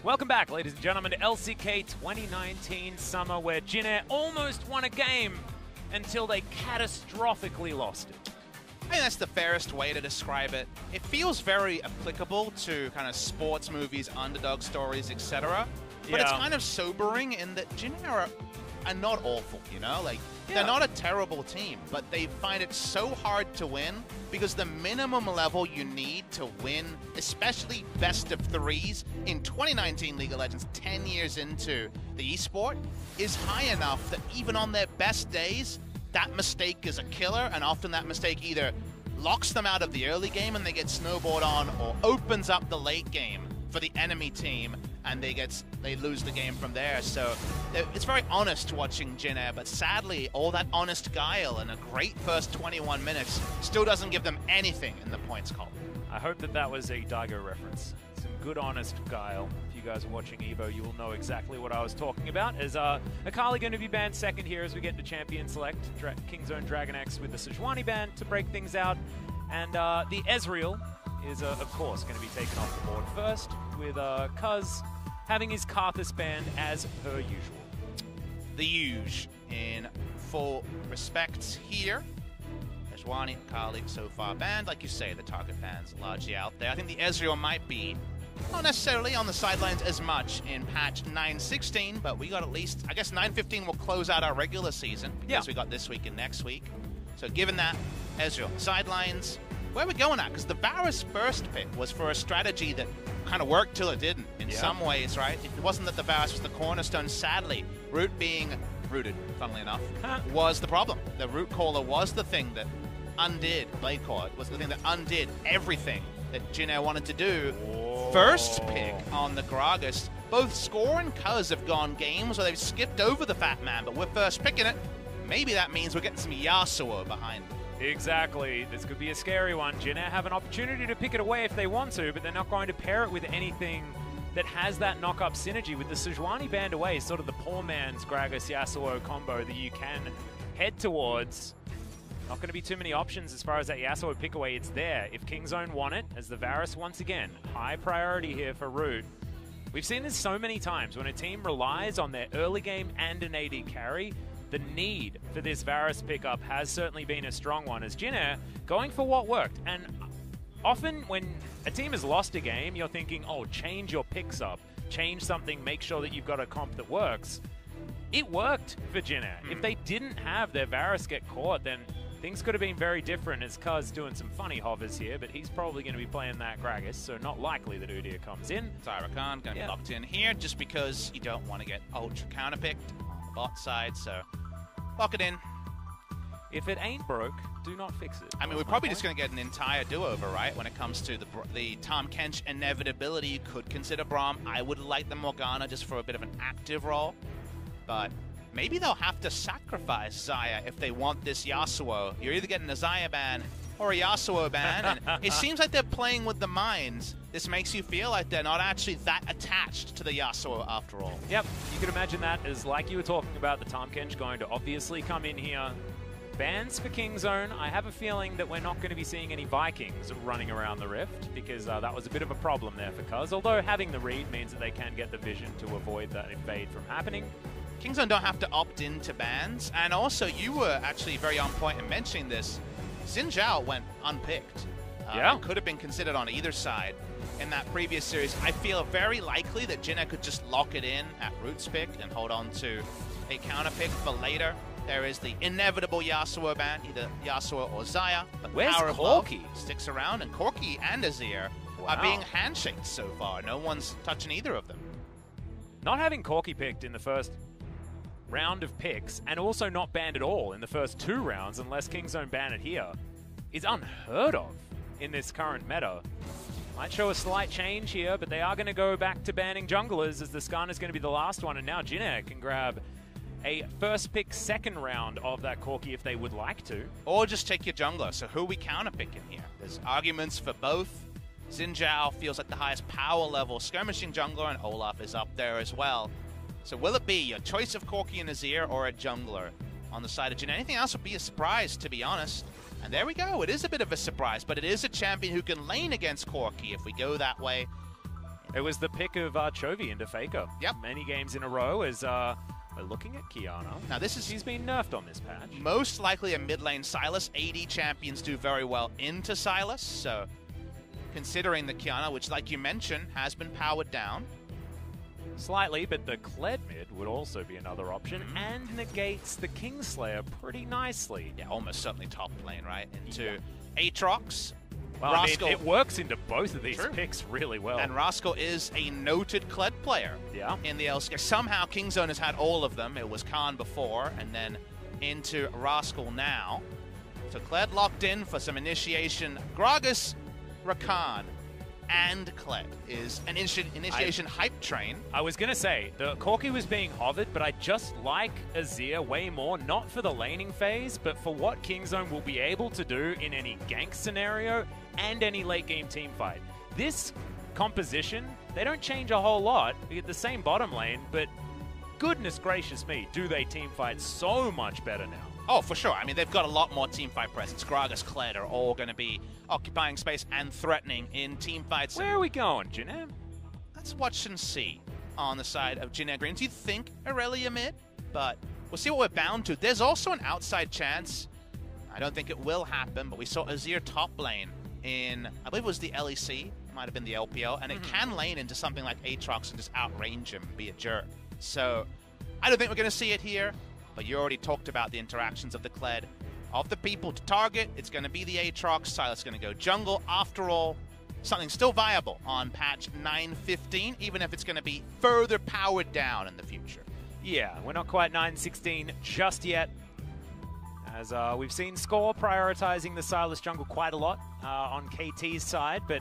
Welcome back, ladies and gentlemen, to LCK 2019 Summer, where Jin Air almost won a game until they catastrophically lost it. I think that's the fairest way to describe it. It feels very applicable to kind of sports movies, underdog stories, etc. But it's kind of sobering in that Jin Air are not awful, you know? Like, they're not a terrible team, but they find it so hard to win because the minimum level you need to win, especially best of threes in 2019 League of Legends, 10 years into the esport, is high enough that even on their best days, that mistake is a killer, and often that mistake either locks them out of the early game and they get snowballed on, or opens up the late game for the enemy team and they lose the game from there. So it's very honest watching Jin Air, but sadly all that honest guile and a great first 21 minutes still doesn't give them anything in the points column. I hope that was a Daigo reference. Some good honest guile. If you guys are watching EVO, you will know exactly what I was talking about. Is Akali going to be banned second here as we get into Champion Select? Kingzone Dragon X with the Sejuani ban to break things out. And the Ezreal is, of course, going to be taken off the board first, with Cuzz having his Karthus banned as per usual. The huge in full respect here. Sejuani, Akali so far banned. Like you say, the target ban's largely out there. I think the Ezreal might be not necessarily on the sidelines as much in patch 9.16, but we got at least, I guess 9.15 will close out our regular season because we got this week and next week. So given that, Ezreal, sidelines, where are we going at? Because the Varus first pick was for a strategy that kind of worked till it didn't in some ways, right? It wasn't that the Varus was the cornerstone. Sadly, Root being rooted, funnily enough, was the problem. The Root caller was the thing that undid, Blade Caller was the thing that undid everything that Jin Air wanted to do. First pick on the Gragas. Both Score and Cuzz have gone games where they've skipped over the Fat Man, but we're first picking it. Maybe that means we're getting some Yasuo behind them. Exactly. This could be a scary one. Jin Air have an opportunity to pick it away if they want to, but they're not going to pair it with anything that has that knock-up synergy. With the Sejuani banned away, sort of the poor man's Gragas Yasuo combo that you can head towards. Not going to be too many options as far as that Yasuo pick away. It's there. If Kingzone want it, as the Varus once again, high priority here for Root. We've seen this so many times when a team relies on their early game and an AD carry. The need for this Varus pickup has certainly been a strong one, as Jin Air going for what worked. And often when a team has lost a game, you're thinking, oh, change your picks up, change something, make sure that you've got a comp that works. It worked for Jin Air. If they didn't have their Varus get caught, then things could have been very different, as Cuzz doing some funny hovers here, but he's probably going to be playing that Gragas, so not likely that Udyr comes in. Zyra Khan going to be locked in here just because you don't want to get ultra counterpicked on the bot side, so lock it in. If it ain't broke, do not fix it. I mean, we're probably just going to get an entire do-over, right? When it comes to the Tahm Kench inevitability, you could consider Braum. I would like the Morgana just for a bit of an active role, but maybe they'll have to sacrifice Xayah if they want this Yasuo. You're either getting a Xayah ban or a Yasuo ban, and it seems like they're playing with the minds. This makes you feel like they're not actually that attached to the Yasuo after all. Yep, you could imagine that as, like you were talking about, the Tahm Kench going to obviously come in here. Bans for Kingzone. I have a feeling that we're not going to be seeing any Vikings running around the Rift, because that was a bit of a problem there for Cuzz, although having the read means that they can get the vision to avoid that invade from happening. Kingzone don't have to opt into bans, and also you were actually very on point in mentioning this. Xin Zhao went unpicked. Could have been considered on either side in that previous series. I feel very likely that Jin Air could just lock it in at Root's pick and hold on to a counter pick for later. There is the inevitable Yasuo ban, either Yasuo or Xayah. But where's Power Corki? Sticks around, and Corki and Azir are being handshaked so far. No one's touching either of them. Not having Corki picked in the first round of picks, and also not banned at all in the first 2 rounds unless Kingzone ban it here, is unheard of in this current meta. Might show a slight change here, but they are going to go back to banning junglers, as the Skarn is going to be the last one, and now Jin Air can grab a first pick second round of that Corki if they would like to. Or just take your jungler. So who are we counterpicking here? There's arguments for both. Xin Zhao feels like the highest power level skirmishing jungler, and Olaf is up there as well. So will it be your choice of Corki and Azir or a jungler on the side of Jin? Anything else would be a surprise, to be honest. And there we go. It is a bit of a surprise, but it is a champion who can lane against Corki if we go that way. It was the pick of Chovy into FLICKR. Yep. Many games in a row as we're looking at Kiana. Now this is... She's been nerfed on this patch. Most likely a mid lane Sylas. AD champions do very well into Sylas, so considering the Kiana, which like you mentioned, has been powered down. Slightly, but the Kled mid would also be another option and negates the Kingslayer pretty nicely. Yeah, almost certainly top lane, right? Into Aatrox. Well, Rascal. I mean, it works into both of these picks really well. And Rascal is a noted Kled player in the LCK. Somehow Kingzone has had all of them. It was Khan before, and then into Rascal now. So Kled locked in for some initiation. Gragas, Rakan, and Kled is an initiation hype train. I was going to say, the Corki was being hovered, but I just like Azir way more, not for the laning phase, but for what Kingzone will be able to do in any gank scenario and any late game team fight. This composition, they don't change a whole lot. We get the same bottom lane, but goodness gracious me, do they team fight so much better now. Oh, for sure. I mean, they've got a lot more teamfight presence. Gragas, Kled are all going to be occupying space and threatening in teamfights. Where are we going, Jin Air? Let's watch and see on the side of Jin Air Greenwings. You'd think Aurelia mid, but we'll see what we're bound to. There's also an outside chance. I don't think it will happen, but we saw Azir top lane in, I believe it was the LEC, might have been the LPL, and it can lane into something like Aatrox and just outrange him and be a jerk. So I don't think we're going to see it here. But you already talked about the interactions of the Kled. Of the people to target, it's going to be the Aatrox. Sylas is going to go jungle. After all, something still viable on patch 9.15, even if it's going to be further powered down in the future. Yeah, we're not quite 9.16 just yet. As we've seen Score prioritizing the Sylas jungle quite a lot on KT's side, but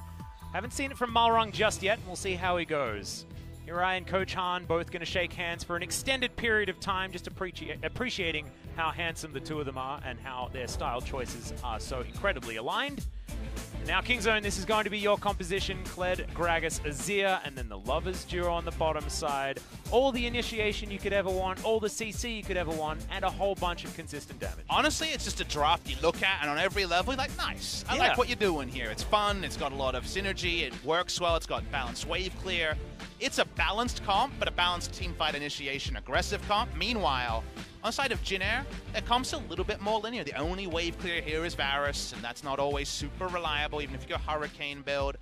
haven't seen it from Malrang just yet. We'll see how he goes. Uri and Coach Han both going to shake hands for an extended period of time, just appreciating how handsome the two of them are and how their style choices are so incredibly aligned. And now Kingzone, this is going to be your composition. Kled, Gragas, Azir, and then the Lovers duo on the bottom side. All the initiation you could ever want, all the CC you could ever want, and a whole bunch of consistent damage. Honestly, it's just a draft you look at, and on every level, you're like, nice. I like what you're doing here. It's fun, it's got a lot of synergy, it works well, it's got balanced wave clear. It's a balanced comp, but a balanced teamfight initiation aggressive comp. Meanwhile, on the side of Jin Air, their comp's a little bit more linear. The only wave clear here is Varus, and that's not always super reliable, even if you go Hurricane build.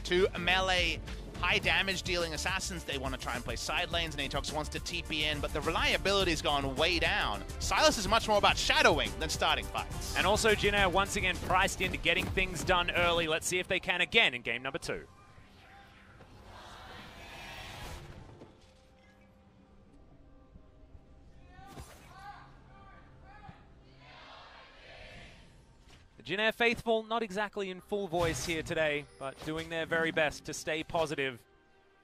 Two melee, high damage dealing assassins, they want to try and play side lanes, and Aatrox wants to TP in, but the reliability's gone way down. Sylas is much more about shadowing than starting fights. And also Jin Air once again priced into getting things done early. Let's see if they can again in game number 2. The Jin Air faithful, not exactly in full voice here today, but doing their very best to stay positive.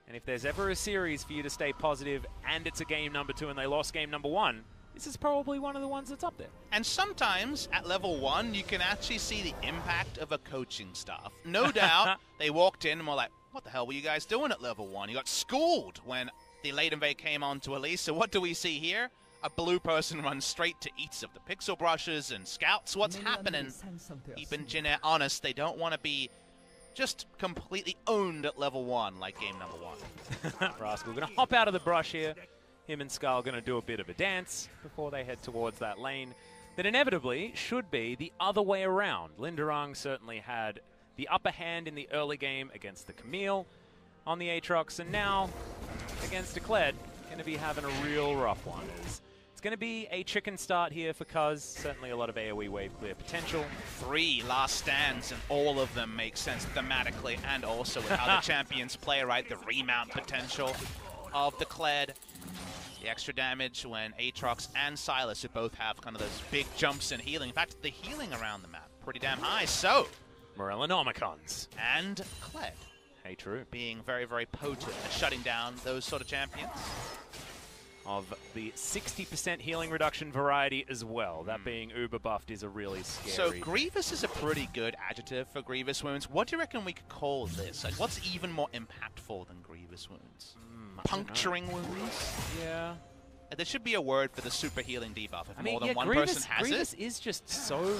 And if there's ever a series for you to stay positive and it's a game number 2 and they lost game number 1, this is probably one of the ones that's up there. And sometimes at level 1, you can actually see the impact of a coaching staff. No doubt they walked in and were like, what the hell were you guys doing at level 1? You got schooled when the late invade came on to Elise. So what do we see here? A blue person runs straight to each of the pixel brushes and scouts what's happening. Keeping Jin Air honest, they don't want to be just completely owned at level 1 like game number 1. Rascal going to hop out of the brush here. Him and Skull going to do a bit of a dance before they head towards that lane that inevitably should be the other way around. Lindarang certainly had the upper hand in the early game against the Camille on the Aatrox, and now against a Kled, going to be having a real rough one. It's going to be a chicken start here for Cuzz. Certainly a lot of AoE wave clear potential. 3 last stands, and all of them make sense thematically and also with how the champions play, right? The remount potential of the Kled. The extra damage when Aatrox and Sylas, who both have kind of those big jumps in healing. In fact, the healing around the map, pretty damn high. So, Morellonomicons. And Kled. Hey, true. Being very, very potent at shutting down those sort of champions. Of the 60% healing reduction variety as well. That being uber buffed is a really scary... So Grievous is a pretty good adjective for Grievous Wounds. What do you reckon we could call this? Like, what's even more impactful than Grievous Wounds? Puncturing wounds? Yeah. There should be a word for the super healing debuff if more than one person has Grievous it. is just so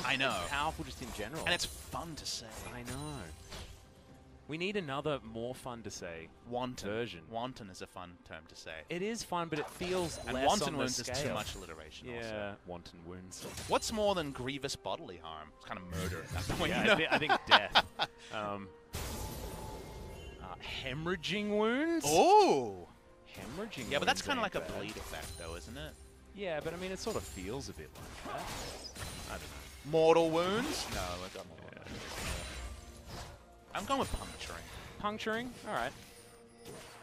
powerful just in general. And it's fun to say. I know. I know. I know. We need another more fun to say Wanton. version. Wanton is a fun term to say. It is fun, but it feels and less wanton on wounds the is scale. too much alliteration. Yeah, Also. wanton wounds. What's more than grievous bodily harm? It's kind of murder at that point. Yeah, you know? I think death. Hemorrhaging wounds? Oh! Hemorrhaging Yeah, but that's wounds kind of ain't like a bad. bleed effect, though, isn't it? Yeah, but I mean, it sort of feels a bit like that. I don't know. Mortal wounds? No, I got more. Yeah. I'm going with puncturing. Puncturing? All right.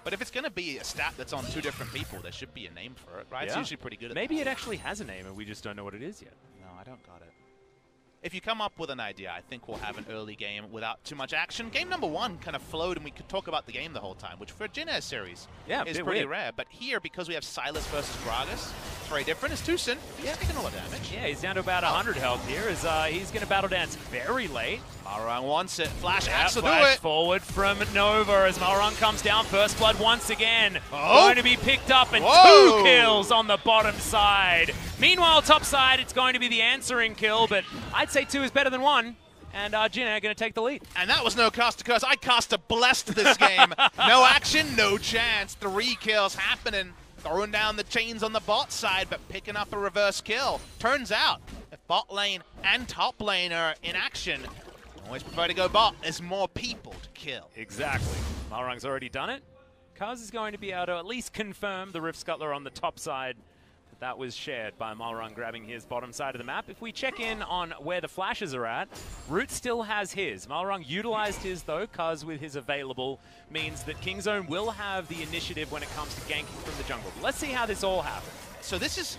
But if it's going to be a stat that's on 2 different people, there should be a name for it, right? It's Yeah. usually pretty good at Maybe that. it actually has a name and we just don't know what it is yet. No, I don't got it. If you come up with an idea, I think we'll have an early game without too much action. Game number 1 kind of flowed, and we could talk about the game the whole time, which for a Jin Air series is bit pretty weird. rare. But here, because we have Silas versus Gragas, it's very different. It's TusiN. He's taking a lot of damage. Yeah, he's down to about 100 health here as he's going to battle dance very late. Malrang wants it. Flash Yeah, Axe will do flash it. forward from Nova as Malrang comes down. First blood once again. Oh. Going to be picked up and Whoa. 2 kills on the bottom side. Meanwhile, top side, it's going to be the answering kill, but I'd say 2 is better than 1. And Jin Air going to take the lead. And that was no cast to Cuzz. I cast a blessed this game. No action, no chance. 3 kills happening. Throwing down the chains on the bot side, but picking up a reverse kill. Turns out, if bot lane and top lane are in action, I always prefer to go bot. There's more people to kill. Exactly. Malrang's already done it. Cuzz is going to be able to at least confirm the Rift Scuttler on the top side. That was shared by Malrang grabbing his bottom side of the map. If we check in on where the flashes are at, Root still has his. Malrang utilized his though. Cuzz with his available means that Kingzone will have the initiative when it comes to ganking from the jungle. Let's see how this all happens. So this is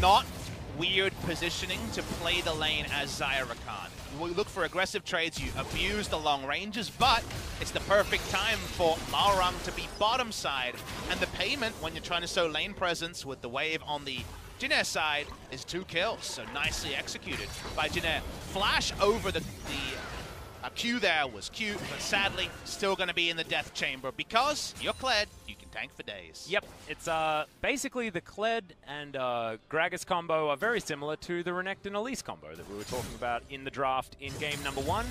not weird positioning to play the lane as Zyra Khan. You look for aggressive trades, you abuse the long ranges, but it's the perfect time for Malrang to be bottom side, and the payment when you're trying to sow lane presence with the wave on the Jin Air side is 2 kills, so nicely executed by Jin Air. Flash over the Q there was cute, but sadly still going to be in the death chamber because you're Kled, you can tank for days. Yep, it's basically the Kled and Gragas combo are very similar to the Renekton Elise combo that we were talking about in the draft in game number 1,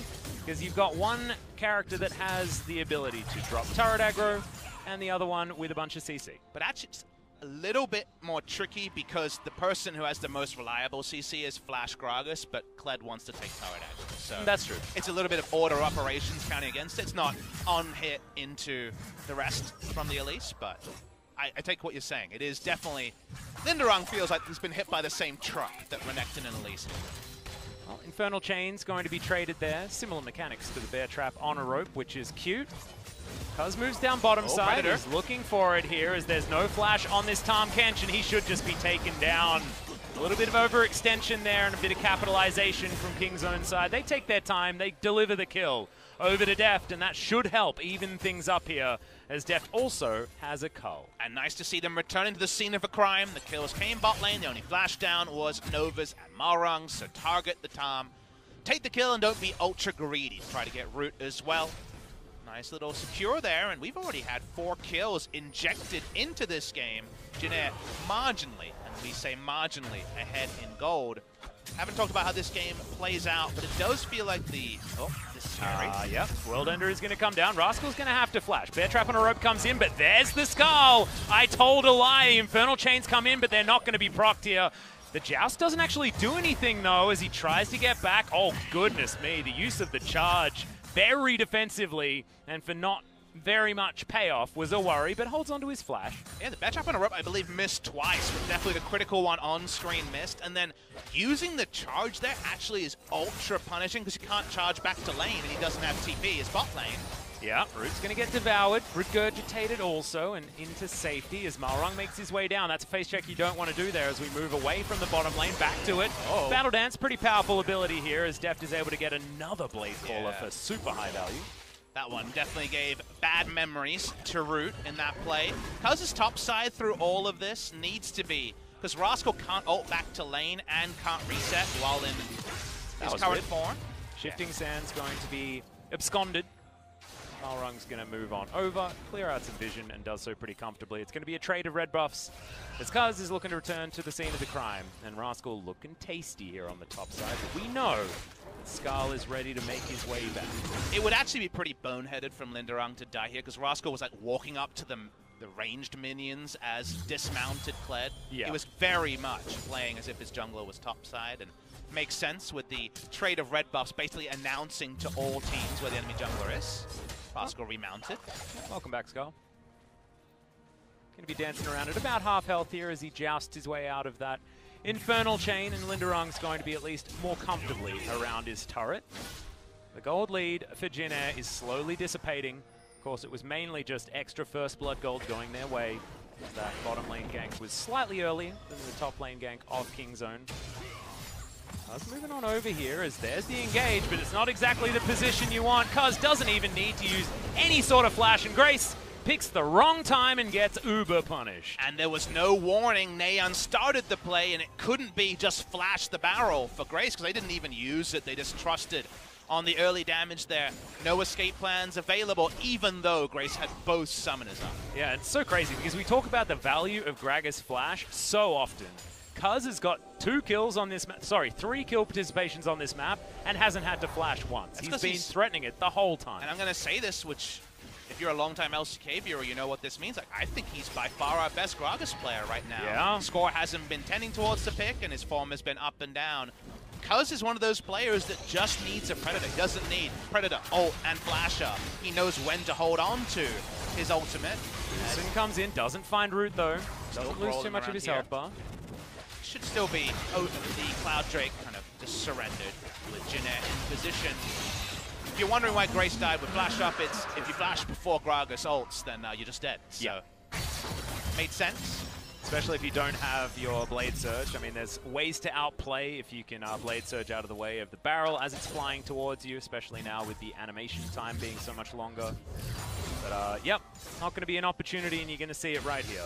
because you've got one character that has the ability to drop turret aggro and the other one with a bunch of CC. But actually, it's a little bit more tricky because the person who has the most reliable CC is Flash Gragas, but Kled wants to take turret aggro. So That's true. it's a little bit of order operations counting against it. It's not on hit into the rest from the Elise, but I take what you're saying. It is definitely... Lindarang feels like he's been hit by the same truck that Renekton and Elise hit. Well, Infernal Chain's going to be traded there. Similar mechanics to the Bear Trap on a rope, which is cute. Cuzz moves down bottom side. Predator. He's looking for it here as there's no flash on this Tahm Kench, and he should just be taken down. A little bit of overextension there and a bit of capitalization from Kingzone side. They take their time. They deliver the kill over to Deft, and that should help even things up here as Deft also has a cull. And nice to see them returning to the scene of a crime. The kills came bot lane. The only flash down was Nova's and Malrang, so target the Tahm. Take the kill and don't be ultra greedy. Try to get Root as well. Nice little secure there, and we've already had 4 kills injected into this game. Jin Air marginally, and we say marginally, ahead in gold. Haven't talked about how this game plays out, but it does feel like the... Oh, this is scary. Yep, World Ender is going to come down. Rascal's going to have to flash. Bear Trap on a rope comes in, but there's the skull. I told a lie. Infernal Chains come in, but they're not going to be procced here. The Joust doesn't actually do anything, though, as he tries to get back. Oh, goodness me, the use of the charge very defensively, and for not very much payoff was a worry, but holds on to his flash. Yeah, the Bear Trap on a rope, I believe, missed twice, but definitely the critical one on screen missed. And then using the charge there actually is ultra punishing because you can't charge back to lane, and he doesn't have TP. His bot lane. Yeah, Root's going to get devoured, regurgitated also, and into safety as Malrang makes his way down. That's a face check you don't want to do there as we move away from the bottom lane, back to it. Oh. Battle Dance, pretty powerful ability here as Deft is able to get another Blade Caller for super high value. That one definitely gave bad memories to Root in that play. Cuzz's top side through all of this needs to be, because Rascal can't ult back to lane and can't reset while in his current form. Shifting Sand's going to be absconded. Malrang's going to move on over, clear out some vision, and does so pretty comfortably. It's going to be a trade of red buffs as Cuzz is looking to return to the scene of the crime. And Rascal looking tasty here on the top side. But we know Rascal is ready to make his way back. It would actually be pretty boneheaded from Lindarang to die here, because Rascal was like walking up to the ranged minions as dismounted Kled. Yeah. He was very much playing as if his jungler was topside, and makes sense with the trade of red buffs basically announcing to all teams where the enemy jungler is. Rascal remounted. Welcome back, Skull. Going to be dancing around at about half health here as he jousts his way out of that infernal chain, and Lindarang's going to be at least more comfortably around his turret. The gold lead for Jin Air is slowly dissipating. Of course, it was mainly just extra first blood gold going their way. That bottom lane gank was slightly earlier than the top lane gank of Kingzone. Cuzz moving on over here as there's the engage, but it's not exactly the position you want. Cuzz doesn't even need to use any sort of flash, and Grace picks the wrong time and gets uber punished. And there was no warning. Naehyun started the play, and it couldn't be just flash the barrel for Grace, because they didn't even use it. They just trusted on the early damage there. No escape plans available, even though Grace had both summoners up. Yeah, it's so crazy because we talk about the value of Gragas flash so often. Cuzz has got 2 kills on this map, sorry, 3 kill participations on this map, and hasn't had to flash once. He's been threatening it the whole time. And I'm going to say this, which, if you're a long-time LCK viewer, you know what this means. Like, I think he's by far our best Gragas player right now. Yeah. Score hasn't been tending towards the pick, and his form has been up and down. Cuzz is one of those players that just needs a Predator. He doesn't need Predator, ult, and Flasher. He knows when to hold on to his ultimate. TusiN comes in, doesn't find Root though. Doesn't lose too much of his health bar. Should still be the Cloud Drake kind of just surrendered with Jin Air in position. If you're wondering why Grace died with Flash Up, it's if you flash before Gragas ults, then you're just dead. So, yeah. Made sense. Especially if you don't have your Blade Surge. I mean, there's ways to outplay if you can Blade Surge out of the way of the barrel as it's flying towards you, especially now with the animation time being so much longer. But, yep, not going to be an opportunity, and you're going to see it right here.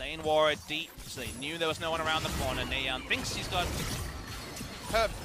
Lane war deep, so they knew there was no one around the corner. Naehyun thinks he's got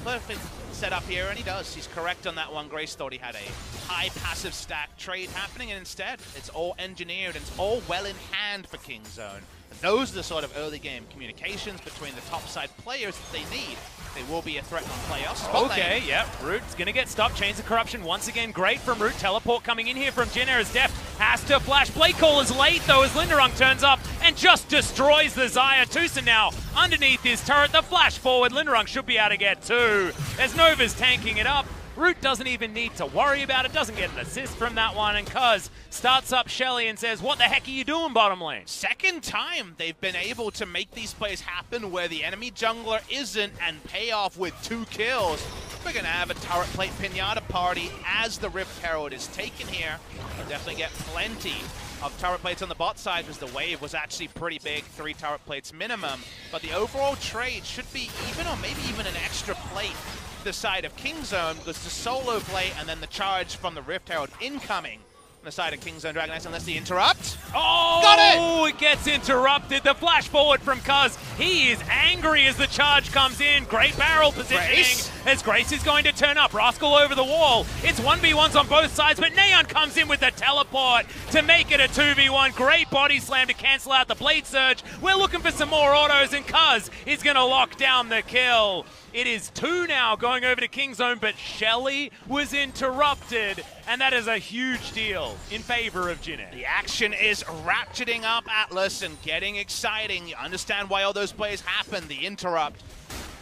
perfect setup here, and he does. He's correct on that one. Grace thought he had a high passive stack trade happening, and instead, it's all engineered, and it's all well in hand for Kingzone. Those are the sort of early game communications between the top side players that they need. They will be a threat on playoffs. Okay, yep. Root's going to get stopped. Chains of Corruption once again. Great from Root. Teleport coming in here from Jin Air as Deft has to flash. Blade Call is late though as Lindarang turns up and just destroys the Xayah. TusiN now underneath his turret. The flash forward. Lindarang should be able to get 2 as Nova's tanking it up. Root doesn't even need to worry about it, doesn't get an assist from that one, and Cuzz starts up Shelly and says, what the heck are you doing, bottom lane? Second time they've been able to make these plays happen where the enemy jungler isn't and pay off with 2 kills. We're going to have a turret plate pinata party as the Rift Herald is taken here. We'll definitely get plenty of turret plates on the bot side because the wave was actually pretty big, 3 turret plates minimum. But the overall trade should be even or maybe even an extra plate the side of Kingzone, because the solo play and then the charge from the Rift Herald incoming on the side of Kingzone Dragon Knights, unless the interrupt. Oh, got it! It gets interrupted. The flash forward from Cuzz. He is angry as the charge comes in. Great barrel positioning as Grace is going to turn up. Rascal over the wall. It's 1v1s on both sides, but Naehyun comes in with the teleport to make it a 2v1. Great body slam to cancel out the Blade Surge. We're looking for some more autos, and Cuzz is going to lock down the kill. It is 2 now going over to Kingzone, but Shelly was interrupted, and that is a huge deal in favor of Jin Air. The action is ratcheting up, Atlas, and getting exciting. You understand why all those plays happen. The interrupt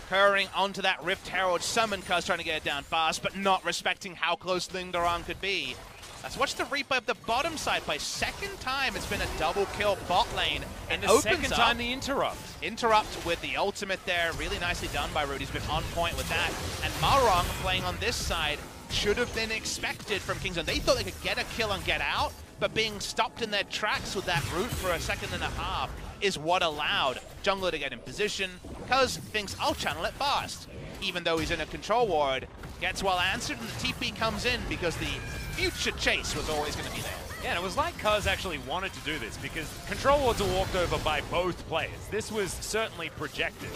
occurring onto that Rift Herald summon. Cuzz trying to get it down fast, but not respecting how close Lindarang could be. Let's watch the replay of the bottom side play. Second time it's been a double kill bot lane. And the second time the interrupt. Interrupt with the ultimate there. Really nicely done by Rudy. He's been on point with that. And Malrang playing on this side should have been expected from Kingzone. They thought they could get a kill and get out, but being stopped in their tracks with that root for a second and a half is what allowed jungler to get in position. Cuzz thinks, I'll channel it fast. Even though he's in a control ward, gets well answered, and the TP comes in because the future chase was always going to be there. Yeah, and it was like Cuzz actually wanted to do this because control wards are walked over by both players. This was certainly projected.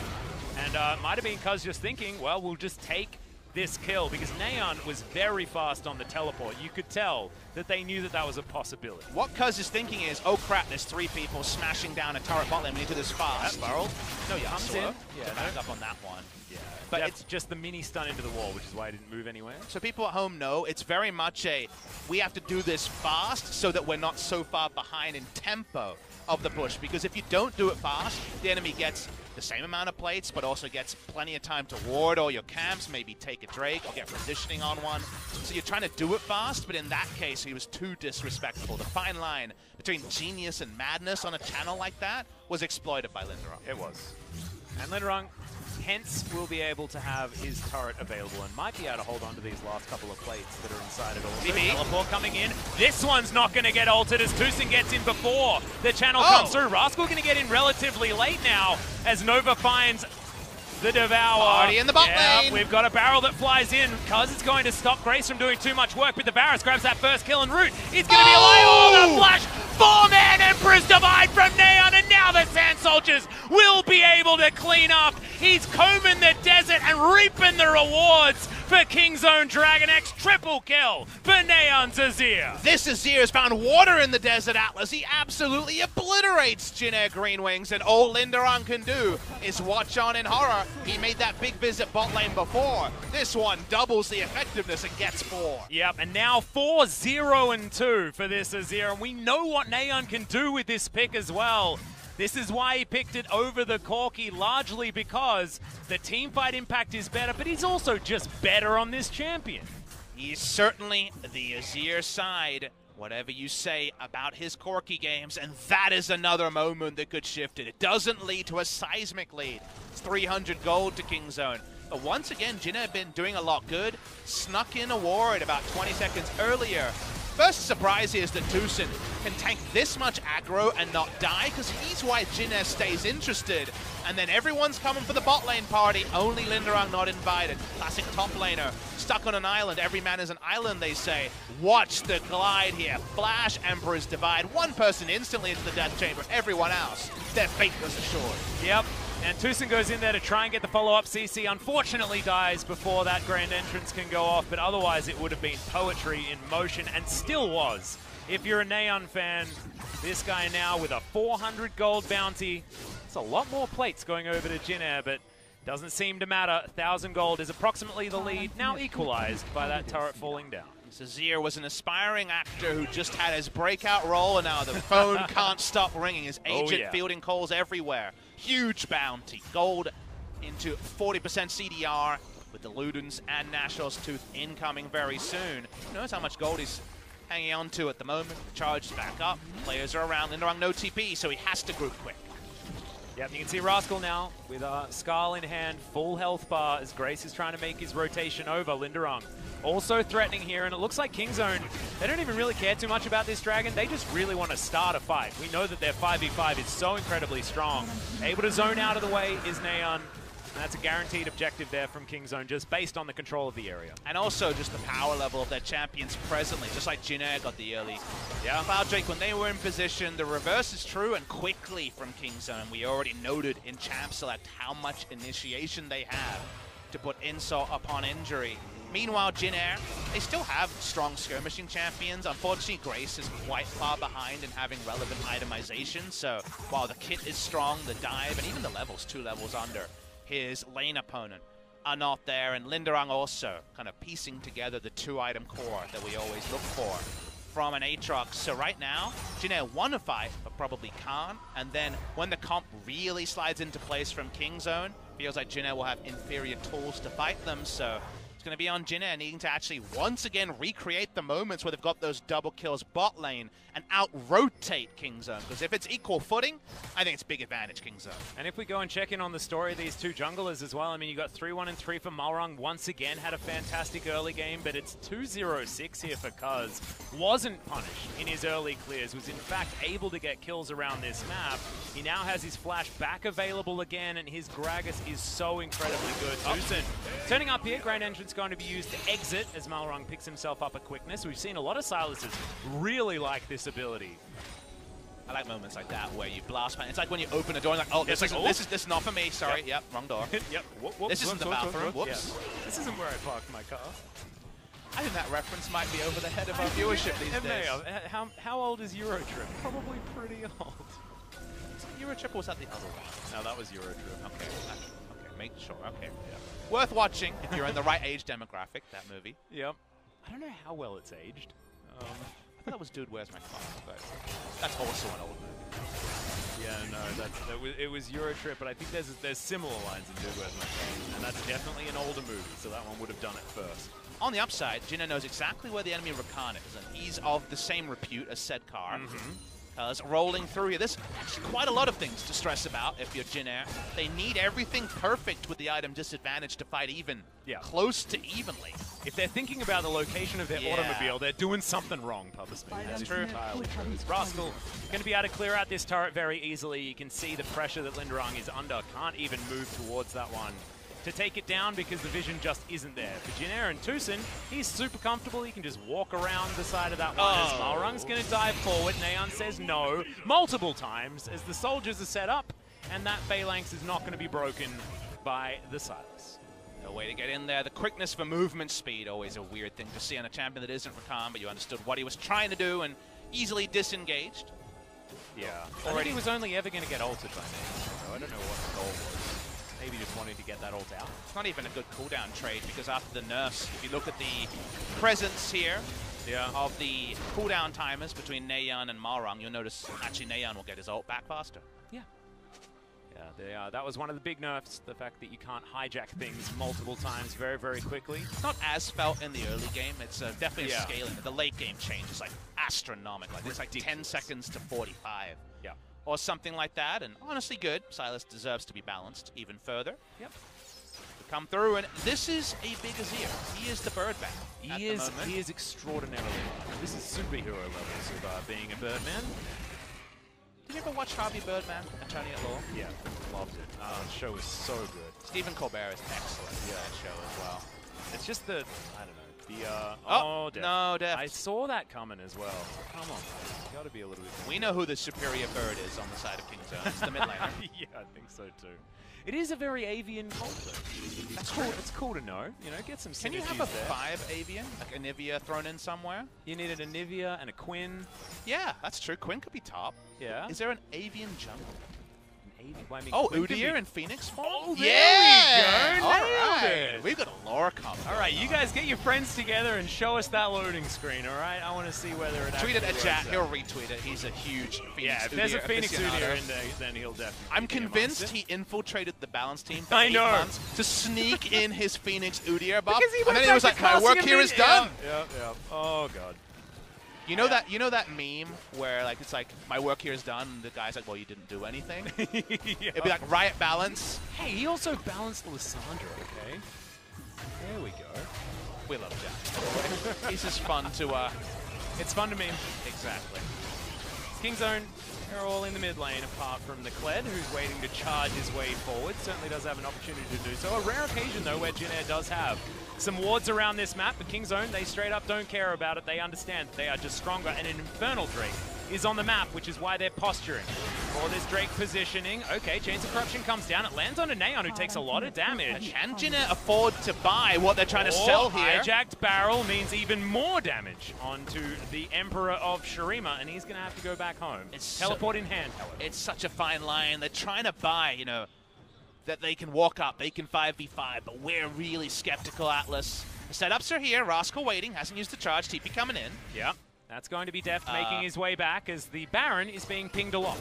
And might have been Cuzz just thinking, well, we'll just take this kill because Naehyun was very fast on the teleport. You could tell that they knew that that was a possibility. What Cuzz is thinking is, oh crap, there's 3 people smashing down a turret bot lane. We need to do this fast. That barrel no, yeah, comes in. Yeah, back up on that one. Yeah, but it's just the mini stun into the wall, which is why I didn't move anywhere. So people at home know it's very much we have to do this fast so that we're not so far behind in tempo of the push, because if you don't do it fast, the enemy gets the same amount of plates, but also gets plenty of time to ward all your camps, maybe take a Drake or get positioning on one. So you're trying to do it fast, but in that case, he was too disrespectful. The fine line between genius and madness on a channel like that was exploited by Lindarang. It was. And Lindarang, hence, will be able to have his turret available and might be able to hold on to these last couple of plates that are inside it also. Teleport coming in. This one's not going to get altered as TusiN gets in before the channel comes through. Rascal going to get in relatively late now as Nova finds the Devour. Already in the bot lane. We've got a barrel that flies in. Cuzz is going to stop Grace from doing too much work, but the Varus grabs that first kill en route. He's going to be alive. Oh, the flash! 4-man Emperor's Divide from Naehyun, and now the Sand Soldiers will be able to clean up. He's combing the desert and reaping the rewards for King's Own Dragon X. Triple kill for Naehyun's Azir. This Azir has found water in the Desert Atlas. He absolutely obliterates Jin Air Greenwings, and all Lindarang can do is watch on in horror. He made that big visit bot lane before. This one doubles the effectiveness and gets 4. Yep, and now 4-0-2 for this Azir, and we know what Naehyun can do with this pick as well. This is why he picked it over the Corki, largely because the teamfight impact is better, but he's also just better on this champion. He's certainly the Azir side, whatever you say about his Corki games, and that is another moment that could shift it. It doesn't lead to a seismic lead. It's 300 gold to King's Own. But once again, Jin had been doing a lot good. Snuck in a ward about 20 seconds earlier. First surprise here is that TusiN can tank this much aggro and not die, because he's why Jin Air stays interested. And then everyone's coming for the bot lane party, only Lindarang not invited. Classic top laner, stuck on an island. Every man is an island, they say. Watch the glide here. Flash, Emperor's Divide. One person instantly into the death chamber. Everyone else, their fate was assured. Yep. And TusiN goes in there to try and get the follow-up. CC unfortunately dies before that grand entrance can go off, but otherwise it would have been poetry in motion, and still was. If you're a Naehyun fan, this guy now with a 400 gold bounty. It's a lot more plates going over to Jin Air, but doesn't seem to matter. 1,000 gold is approximately the lead, now equalized by that turret falling down. Azir was an aspiring actor who just had his breakout role, and now the phone can't stop ringing. His agent fielding calls everywhere. Huge bounty. Gold into 40% CDR with the Ludens and Nashor's Tooth incoming very soon. Notice how much gold he's hanging on to at the moment. Charged back up. Players are around. Lindarang no TP, so he has to group quick. Yep, you can see Rascal now with a Skull in hand, full health bar as Grace is trying to make his rotation over. Lindarang also threatening here, and it looks like King's Own, they don't even really care too much about this dragon. They just really want to start a fight. We know that their 5v5 is so incredibly strong. Able to zone out of the way is Naehyun. And that's a guaranteed objective there from King's Own, just based on the control of the area. And also just the power level of their champions presently, just like Jin Air got the early. Yeah, Cloud Drake, when they were in position, the reverse is true, and quickly from King's Own. We already noted in Champ Select how much initiation they have to put insult upon injury. Meanwhile, Jin Air, they still have strong skirmishing champions. Unfortunately, Grace is quite far behind in having relevant itemization, so while the kit is strong, the dive, and even the levels, 2 levels under his lane opponent are not there, and Lindarang also kind of piecing together the 2-item core that we always look for from an Aatrox. So right now, Jin Air want to fight, but probably can't, and then when the comp really slides into place from King's Own, feels like Jin Air will have inferior tools to fight them, so it's going to be on Jin Air needing to actually once again recreate the moments where they've got those double kills bot lane and out-rotate King's Own. Because if it's equal footing, I think it's big advantage King's Own. And if we go and check in on the story of these two junglers as well, I mean, you got 3-1 and 3 for Malrang. Once again, had a fantastic early game, but it's 2-0-6 here for Cuzz. Wasn't punished in his early clears, was in fact able to get kills around this map. He now has his flash back available again, and his Gragas is so incredibly good. TusiN turning up here, grand entrance going to be used to exit as Malrang picks himself up a quickness. We've seen a lot of Silases really like this ability. I like moments like that where you blast. It's like when you open a door and like, oh, this is not for me. Sorry, yep, wrong door. Yep. Whoops, this isn't the bathroom. Whoops. Yeah. This isn't where I parked my car. I think that reference might be over the head of our viewership these days. How old is Eurotrip? Probably pretty old. Eurotrip, or was that the other one? No, that was Eurotrip. Okay. make sure. Okay. Yeah. Worth watching if you're in the right age demographic, that movie. Yep. I don't know how well it's aged. I thought that was Dude, Where's My Car? But that's also an old movie. Yeah, no, it was Eurotrip, but I think there's similar lines in Dude, Where's My Car? And that's definitely an older movie, so that one would have done it first. On the upside, Jin Air knows exactly where the enemy Rakan is, and he's of the same repute as said car. Rolling through here. There's actually quite a lot of things to stress about if you're Jin Air. They need everything perfect with the item disadvantage to fight even, close to evenly. If they're thinking about the location of their automobile, they're doing something wrong, Papa Speed. That's true. Rascal going to be able to clear out this turret very easily. You can see the pressure that Lindarang is under. Can't even move towards that one to take it down because the vision just isn't there. For Jin Air and TusiN, he's super comfortable. He can just walk around the side of that one as Malrang's going to dive forward. Naehyun says no multiple times as the soldiers are set up, and that phalanx is not going to be broken by the Silas. No way to get in there. The quickness for movement speed, always a weird thing to see on a champion that isn't Rakan, but you understood what he was trying to do and easily disengaged. Yeah. Already he was only ever going to get ulted by Naehyun, so I don't know what the goal was. Maybe just wanting to get that ult out. It's not even a good cooldown trade because after the nerfs, if you look at the presence here of the cooldown timers between Naehyun and Malrang, you'll notice actually Naehyun will get his ult back faster. Yeah. Yeah, that was one of the big nerfs, the fact that you can't hijack things multiple times very, very quickly. It's not as felt in the early game. It's definitely a scaling. The late game change is like astronomical. It's like 10 seconds to 45. Yeah. Or something like that, and honestly good. Silas deserves to be balanced even further. Yep. To come through, and this is a big Azir. He is the Birdman. He is extraordinarily large. This is superhero levels of being a Birdman. Did you ever watch Harvey Birdman, Attorney at Law? Yeah, loved it. The show was so good. Stephen Colbert is excellent in that show as well. It's just the, I don't know. Deft. No, Deft. I saw that coming as well. Come on, man. Got to be a little bit. We know who the superior bird is on the side of King's Zone. It's the mid laner. Yeah, I think so too. It is a very avian cult, though. That's cool. It's cool to know. You know, get some synergies. Can you have a there. 5 avian, like a Nivea thrown in somewhere? You needed a Nivea and a Quinn. Yeah, that's true. Quinn could be top. Yeah. Is there an avian jungle? Well, I mean, Udyr in Phoenix form? Oh, there we go. All Nailed right. it. We've got a lore comp. All right, you guys get your friends together and show us that loading screen, all right? I want to see whether it Tweet it actually at chat. works He'll out. retweet it. He's a huge Phoenix Yeah, if there's a Phoenix Udyr in there, aficionado. then he'll definitely I'm be convinced amongst it. he infiltrated the balance team for I 8 know. months to sneak in his Phoenix Udyr buff. Because he And went then he back was to like, my casting work a here is mid- done. Yeah. Oh, God. You know that meme where like it's like my work here is done and the guy's like, well, you didn't do anything? Yeah. It'd be like Riot Balance. Hey, he also balanced Lissandra, okay? There we go. We love Jack. He's just fun to It's fun to meme. exactly. King's Zone, they're all in the mid lane apart from the Kled, who's waiting to charge his way forward. Certainly does have an opportunity to do so. A rare occasion, though, where Jin Air does have some wards around this map, but King's Zone, they straight up don't care about it. They understand they are just stronger, and an Infernal Drake is on the map, which is why they're posturing for this Drake positioning. Okay, Chains of Corruption comes down. It lands on a Naehyun, who takes a lot of damage. Can Jin Air afford to buy what they're trying to sell here? Hijacked barrel means even more damage onto the Emperor of Shurima, and he's going to have to go back home. It's teleport in hand, however. It's such a fine line. They're trying to buy, you know, that they can walk up, they can 5v5, but we're really skeptical, Atlas. The setups are here. Rascal waiting, hasn't used the charge. TP coming in. Yeah. That's going to be Deft making his way back as the Baron is being pinged a lot.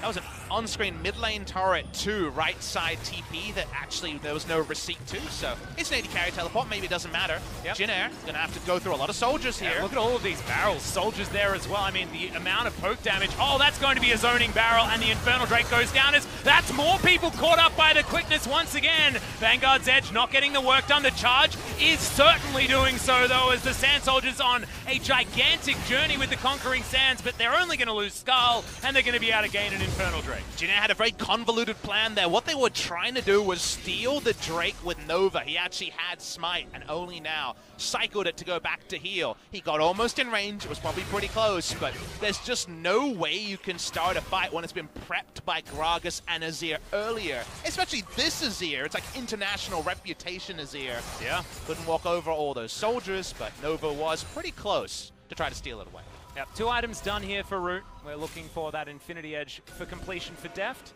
That was an on-screen mid-lane turret to right side TP that actually there was no receipt to, so it's an AD carry teleport, maybe it doesn't matter. Yep. Jin Air is going to have to go through a lot of soldiers here. Look at all of these barrels, soldiers there as well. I mean, the amount of poke damage. Oh, that's going to be a zoning barrel, and the Infernal Drake goes down as that's more people caught up by the quickness once again. Vanguard's Edge not getting the work done. The charge is certainly doing so, though, as the Sand Soldiers on a gigantic journey with the Conquering Sands, but they're only going to lose Skull, and they're going to be able to gain an Infernal Drake. Jin Air had a very convoluted plan there. What they were trying to do was steal the Drake with Nova. He actually had Smite, and only now cycled it to go back to heal. He got almost in range. It was probably pretty close, but there's just no way you can start a fight when it's been prepped by Gragas and Azir earlier. Especially this Azir. It's like international reputation Azir. Yeah. Couldn't walk over all those soldiers, but Nova was pretty close to try to steal it away. Yep, 2 items done here for Root. We're looking for that Infinity Edge for completion for Deft.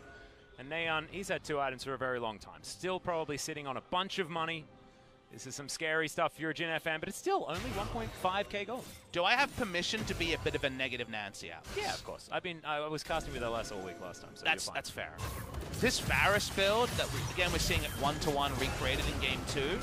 And Naehyun, he's had 2 items for a very long time. Still probably sitting on a bunch of money. This is some scary stuff if you're a Jin Air fan, but it's still only 1.5k gold. Do I have permission to be a bit of a negative Nancy out? Yeah, of course. I was casting with LS all week last time, so that's fair. This Varus build that we're seeing it 1-to-1 recreated in game 2.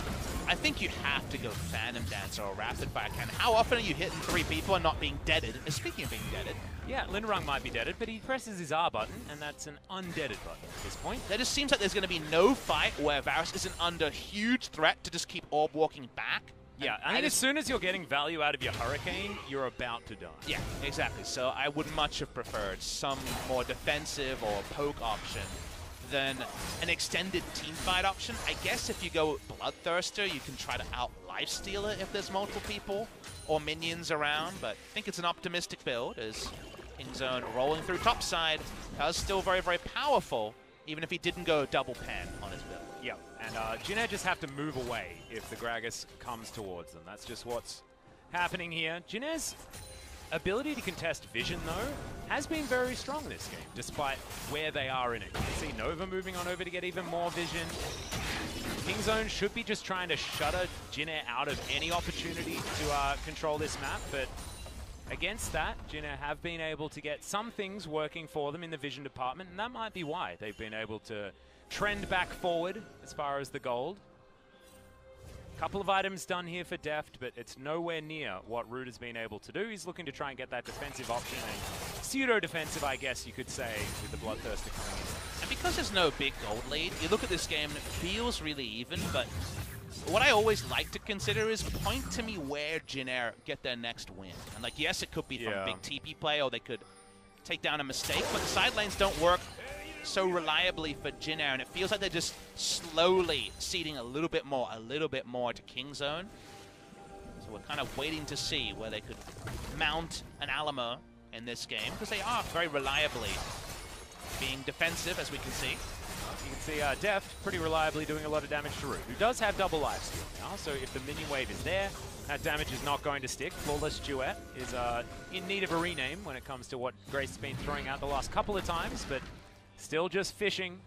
I think you have to go Phantom Dancer or Rapid Fire Cannon. How often are you hitting 3 people and not being deaded? Speaking of being deaded. Yeah, Lindarang might be deaded, but he presses his R button, and that's an undeaded button at this point. There just seems like there's going to be no fight where Varus isn't under huge threat to just keep orb walking back. Yeah, I mean, as soon as you're getting value out of your Hurricane, you're about to die. Yeah, exactly. So I would much have preferred some more defensive or poke option than an extended teamfight option. I guess if you go Bloodthirster, you can try to out-lifesteal it if there's multiple people or minions around, but I think it's an optimistic build as Kingzone rolling through topside. Cuzz still very, very powerful, even if he didn't go double pan on his build. Yeah, and Jin Air just have to move away if the Gragas comes towards them. That's just what's happening here. Jin Air's ability to contest vision, though, has been very strong this game, despite where they are in it. You can see Nova moving on over to get even more vision. Kingzone should be just trying to shutter Jin Air out of any opportunity to control this map, but against that, Jin Air have been able to get some things working for them in the vision department, and that might be why they've been able to trend back forward as far as the gold. Couple of items done here for Deft, but it's nowhere near what Root has been able to do. He's looking to try and get that defensive option, and pseudo-defensive, I guess you could say, with the Bloodthirster coming in. And because there's no big gold lead, you look at this game and it feels really even, but what I always like to consider is point to me where Jin Air get their next win. And like, yes, it could be from big TP play, or they could take down a mistake, but the side lanes don't work so reliably for Jin Air, and it feels like they're just slowly ceding a little bit more to Kingzone. So we're kind of waiting to see where they could mount an Alamo in this game, because they are very reliably being defensive, as we can see. You can see Deft pretty reliably doing a lot of damage to Root, who does have double lifesteal now, so if the minion wave is there, that damage is not going to stick. Flawless Duet is in need of a rename when it comes to what Grace has been throwing out the last couple of times, but still just fishing.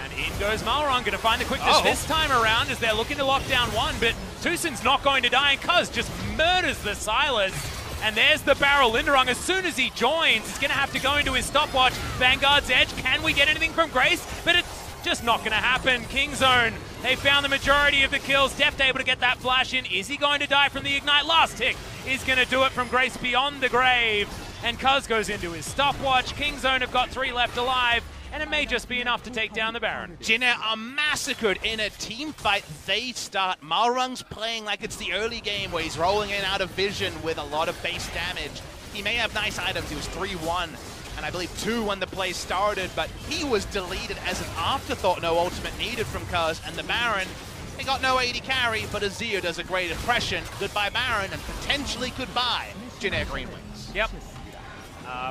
And in goes Malrang, going to find the quickness this time around as they're looking to lock down one, but TusiN's not going to die, and Cuzz just murders the Silas. And there's the barrel. Lindarang, as soon as he joins, he's going to have to go into his stopwatch. Vanguard's edge. Can we get anything from Grace? But it's just not going to happen. Kingzone, they found the majority of the kills. Deft able to get that flash in. Is he going to die from the Ignite? Last tick is going to do it from Grace beyond the grave. And Cuzz goes into his stopwatch. Kingzone have got 3 left alive, and it may just be enough to take down the Baron. Jin Air are massacred in a team fight. They start. Malrang's playing like it's the early game where he's rolling in out of vision with a lot of base damage. He may have nice items. He was 3-1, and I believe 2 when the play started, but he was deleted as an afterthought. No ultimate needed from Cuzz, and the Baron, they got no AD carry, but Azir does a great impression. Goodbye Baron, and potentially goodbye Jin Air Greenwings. Yep.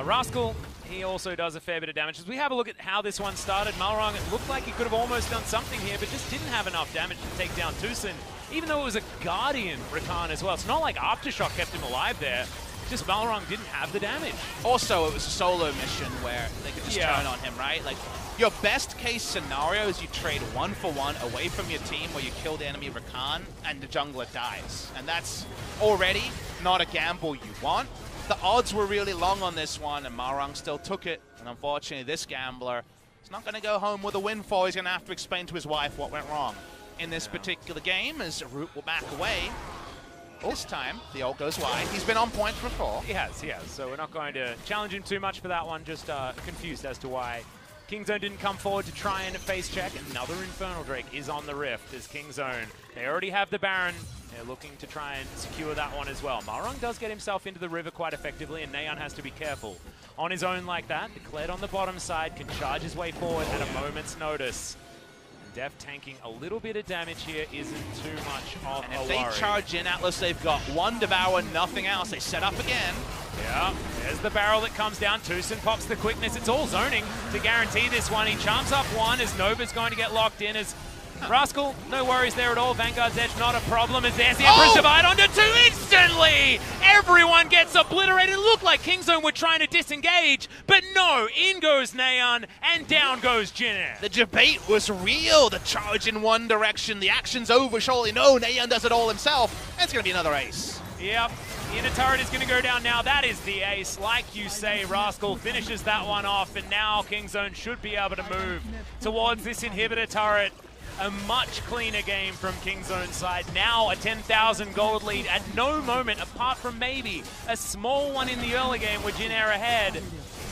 Rascal, he also does a fair bit of damage. As we have a look at how this one started, Malrang, it looked like he could have almost done something here, but just didn't have enough damage to take down TusiN, even though it was a Guardian Rakan as well. It's not like Aftershock kept him alive there. Just Malrang didn't have the damage. Also, it was a solo mission where they could just turn on him, right? Like, your best case scenario is you trade 1-for-1 away from your team where you kill the enemy Rakan and the jungler dies. And that's already not a gamble you want. The odds were really long on this one, and Malrang still took it. And unfortunately, this gambler is not going to go home with a windfall. He's going to have to explain to his wife what went wrong in this particular game, as Root will back away. This time, the ult goes wide. He's been on point before. He has. So we're not going to challenge him too much for that one. Just confused as to why Kingzone didn't come forward to try and face check. Another Infernal Drake is on the Rift as Kingzone. They already have the Baron. They're looking to try and secure that one as well. Malrang does get himself into the river quite effectively, and Naehyun has to be careful. On his own like that, declared on the bottom side, can charge his way forward at a moment's notice. And Deft tanking a little bit of damage here isn't too much of a worry. And if they charge in Atlas, they've got 1 Devour, nothing else. They set up again. Yeah, there's the barrel that comes down. TusiN pops the quickness. It's all zoning to guarantee this one. He charms up 1 as Nova's going to get locked in as Rascal, no worries there at all. Vanguard's Edge, not a problem as there's the Emperor's Divide onto 2 instantly! Everyone gets obliterated. It looked like Kingzone were trying to disengage, but no, in goes Naehyun, and down goes Jin Air. The debate was real. The charge in one direction, the action's over, surely no, Naehyun does it all himself, and it's going to be another ace. Yep, inner turret is going to go down now. That is the ace. Like you say, Rascal finishes that one off, and now Kingzone should be able to move towards this inhibitor turret. A much cleaner game from Kingzone's side. Now a 10,000 gold lead at no moment, apart from maybe a small one in the early game with Jin Air ahead.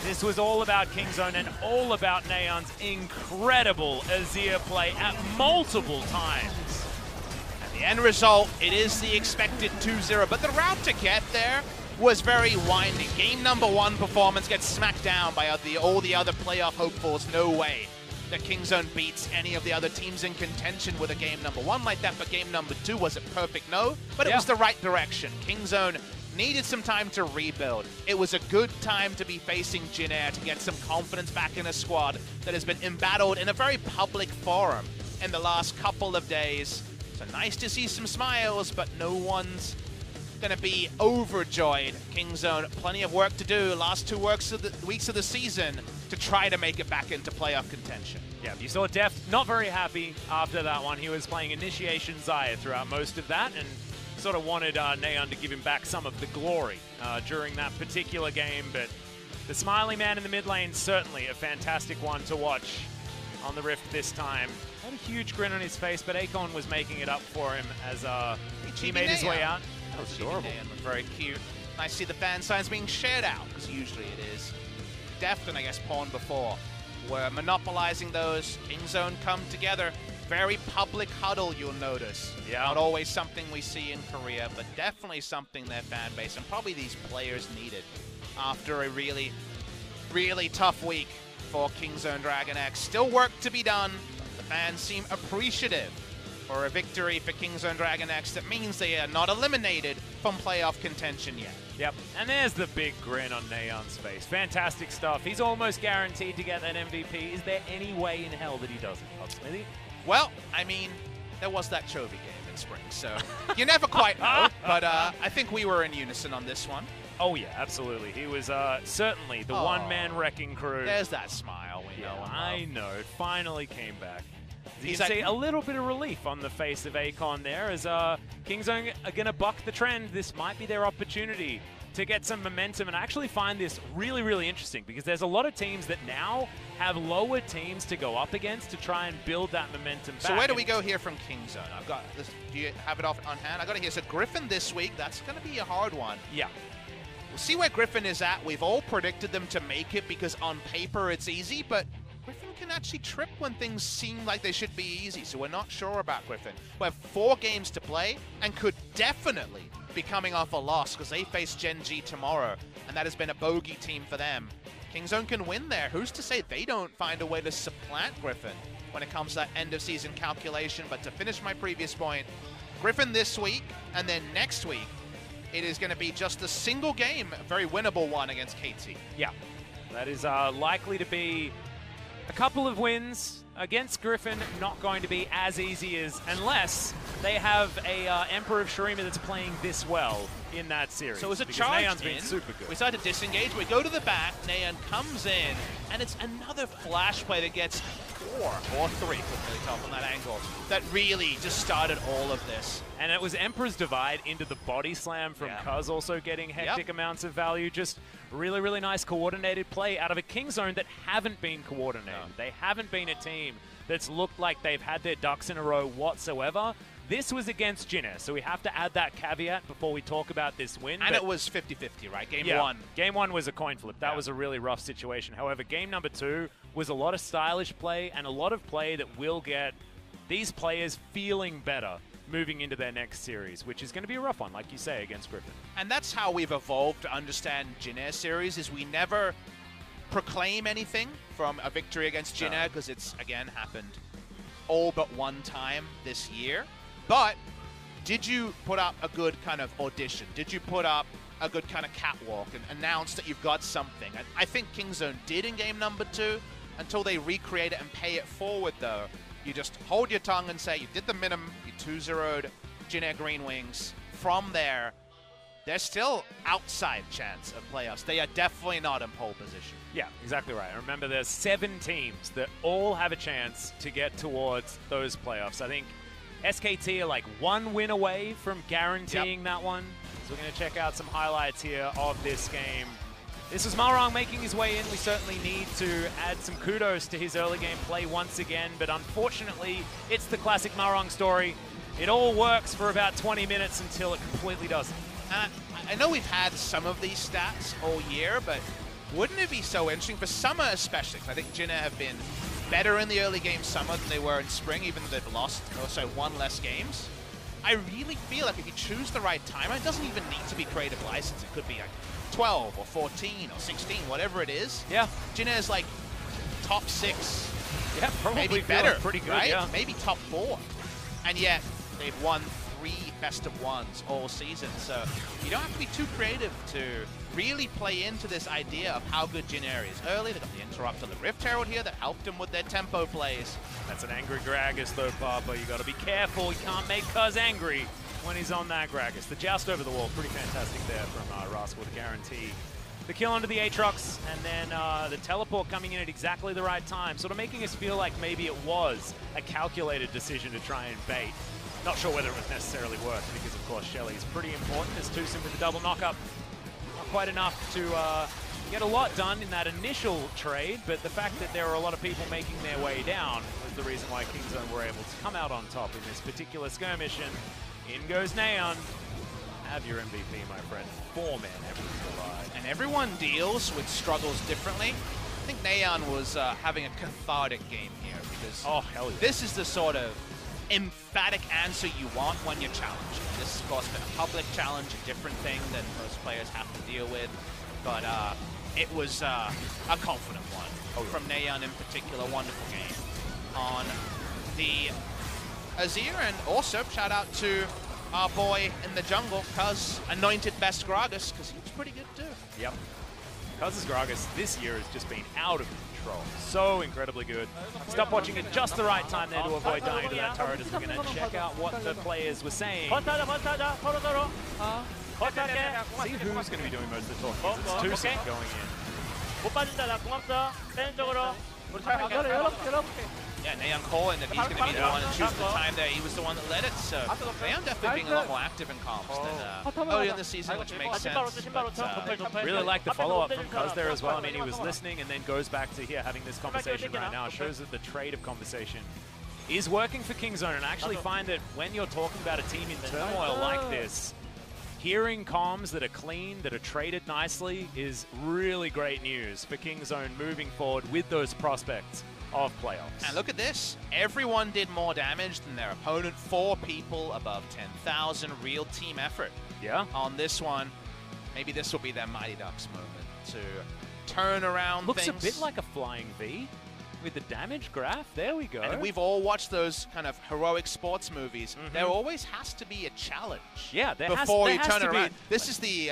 This was all about Kingzone and all about Naehyun's incredible Azir play at multiple times. And the end result, it is the expected 2-0, but the route to get there was very winding. Game number 1 performance gets smacked down by all the other playoff hopefuls. No way that Kingzone beats any of the other teams in contention with a game number 1 like that, but game number 2, was it perfect? No, but it was the right direction. Kingzone needed some time to rebuild. It was a good time to be facing Jin Air to get some confidence back in a squad that has been embattled in a very public forum in the last couple of days. So nice to see some smiles, but no one's going to be overjoyed. Kingzone, plenty of work to do. Last 2 weeks of the season to try to make it back into playoff contention. Yeah, you saw Deft not very happy after that one. He was playing Initiation Xayah throughout most of that and sort of wanted Naehyun to give him back some of the glory during that particular game. But the smiley man in the mid lane, certainly a fantastic one to watch on the Rift this time. Had a huge grin on his face, but Akon was making it up for him as he made his way out. That was adorable. Very cute. Nice to see the fan signs being shared out, because usually it is. Deft and I guess Pawn before were monopolizing those. Kingzone come together. Very public huddle, you'll notice. Yeah. Not always something we see in Korea, but definitely something their fan base and probably these players needed after a really, really tough week for Kingzone Dragon X. Still work to be done. The fans seem appreciative for a victory for Kingzone Dragon X. That means they are not eliminated from playoff contention yet. Yep, and there's the big grin on Naehyun's face. Fantastic stuff. He's almost guaranteed to get that MVP. Is there any way in hell that he doesn't, Smithy? Well, I mean, there was that Chovy game in spring, so you never quite know. But I think we were in unison on this one. Oh, yeah, absolutely. He was certainly the one-man wrecking crew. There's that smile we know. I know. It finally came back. You can see a little bit of relief on the face of Akon there as Kingzone are going to buck the trend. This might be their opportunity to get some momentum, and I actually find this really, really interesting because there's a lot of teams that now have lower teams to go up against to try and build that momentum back. So where do we go here from Kingzone? I've got this. Do you have it off on hand? I got it here. So Griffin this week, that's going to be a hard one. Yeah. We'll see where Griffin is at. We've all predicted them to make it because on paper it's easy, but Griffin can actually trip when things seem like they should be easy, so we're not sure about Griffin. We have 4 games to play and could definitely be coming off a loss because they face Gen G tomorrow, and that has been a bogey team for them. Kingzone can win there. Who's to say they don't find a way to supplant Griffin when it comes to that end-of-season calculation? But to finish my previous point, Griffin this week, and then next week, it is going to be just a single game, a very winnable one against KT. Yeah, that is likely to be a couple of wins against Griffin. Not going to be as easy as unless they have a Emperor of Shurima that's playing this well in that series. So it's a charge Naehyun's been super good. We start to disengage. We go to the back. Naehyun comes in, and it's another flash play that gets 4 or 3, couldn't really tell from that angle, that really just started all of this. And it was Emperor's Divide into the body slam from Cuzz, also getting hectic amounts of value. Just really, really nice coordinated play out of a Kingzone that haven't been coordinated. No. They haven't been a team that's looked like they've had their ducks in a row whatsoever. This was against Jin Air, so we have to add that caveat before we talk about this win. And it was 50-50, right? Game 1. Game 1 was a coin flip. That was a really rough situation. However, game number 2 was a lot of stylish play and a lot of play that will get these players feeling better moving into their next series, which is going to be a rough one, like you say, against Griffin. And that's how we've evolved to understand Jin Air series, is we never proclaim anything from a victory against Jin Air, because it's, again, happened all but one time this year. But did you put up a good kind of audition? Did you put up a good kind of catwalk and announce that you've got something? I think Kingzone did in game number 2 until they recreate it and pay it forward, though. You just hold your tongue and say you did the minimum, you 2-0'd Jin Air Greenwings. From there, there's still outside chance of playoffs. They are definitely not in pole position. Yeah, exactly right. Remember, there's 7 teams that all have a chance to get towards those playoffs. I think SKT are like 1 win away from guaranteeing that one. So we're going to check out some highlights here of this game. This is Malrang making his way in. We certainly need to add some kudos to his early game play once again, but unfortunately, it's the classic Malrang story. It all works for about 20 minutes until it completely doesn't. I know we've had some of these stats all year, but wouldn't it be so interesting for summer especially? I think Jin Air have been better in the early game summer than they were in spring, even though they've lost also 1 less games. I really feel like if you choose the right timer, it doesn't even need to be creative license. It could be like 12 or 14 or 16, whatever it is. Yeah. Jin Air's like top 6. Yeah, probably maybe better. Pretty good, right? yeah. Maybe top 4. And yet they've won 3 best of ones all season. So you don't have to be too creative to really play into this idea of how good Jin Air is. Early, they got the interrupt on the Rift Herald here that helped them with their tempo plays. That's an angry Gragas though, Papa. You got to be careful. You can't make Cuzz angry when he's on that Gragas. The joust over the wall, pretty fantastic there from Rascal to guarantee the kill onto the Aatrox, and then the teleport coming in at exactly the right time, sort of making us feel like maybe it was a calculated decision to try and bait. Not sure whether it was necessarily worked, because of course Shelly's pretty important as TusiN with the double knockup. Not quite enough to get a lot done in that initial trade, but the fact that there were a lot of people making their way down was the reason why Kingzone were able to come out on top in this particular skirmish. And in goes Naehyun. Have your MVP, my friend. 4-man every ride. And everyone deals with struggles differently. I think Naehyun was having a cathartic game here because hell yeah. This is the sort of emphatic answer you want when you're challenged. This has, of course, been a public challenge, a different thing than most players have to deal with. But it was a confident one from Naehyun in particular. Wonderful game on the Azir, and also shout out to our boy in the jungle, Cuzz, anointed best Gragas, because he was pretty good too. Yep. Cuzz's Gragas this year has just been out of control. So incredibly good. Stop watching at just the right time there to avoid dying to that turret, as we're going to check out what the players were saying. See who's going to be doing most of the talking. It's TusiN going in. Yeah, Naehyun calling that he's going to be the one and choosing the time there. He was the one that led it, so Naehyun definitely being a lot more active in comps than earlier in the season, which makes sense. But, really like the follow-up from Cuzz there as well. I mean, he was listening and then goes back to here having this conversation right now. It shows that the trade of conversation is working for Kingzone, and I actually find that when you're talking about a team in turmoil like this, hearing comms that are clean, that are traded nicely, is really great news for Kingzone moving forward with those prospects of playoffs. And look at this. Everyone did more damage than their opponent. 4 people above 10,000. Real team effort. Yeah. On this one. Maybe this will be their Mighty Ducks moment to turn around Looks things. a bit like a flying V with the damage graph. There we go. And we've all watched those kind of heroic sports movies. There always has to be a challenge. Yeah, before you turn around. This is the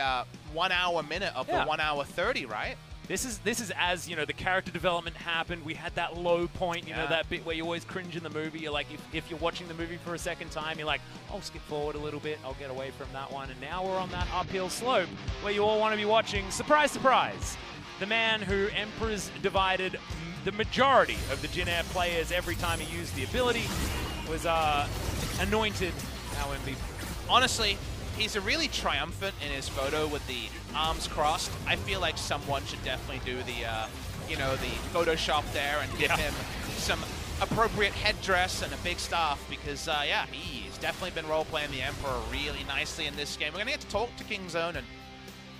1 hour minute of the 1 hour 30, right? This is as, you know, the character development happened. We had that low point, you know, that bit where you always cringe in the movie. You're like, if you're watching the movie for a second time, you're like, I'll skip forward a little bit. I'll get away from that one. And now we're on that uphill slope where you all want to be watching. Surprise, surprise. The man who Emperors divided the majority of the Jin Air players every time he used the ability was anointed our MVP. Honestly, he's a really triumphant in his photo with the arms crossed. I feel like someone should definitely do the, you know, the Photoshop there and give him some appropriate headdress and a big staff because, yeah, he's definitely been role-playing the Emperor really nicely in this game. We're going to get to talk to Kingzone, and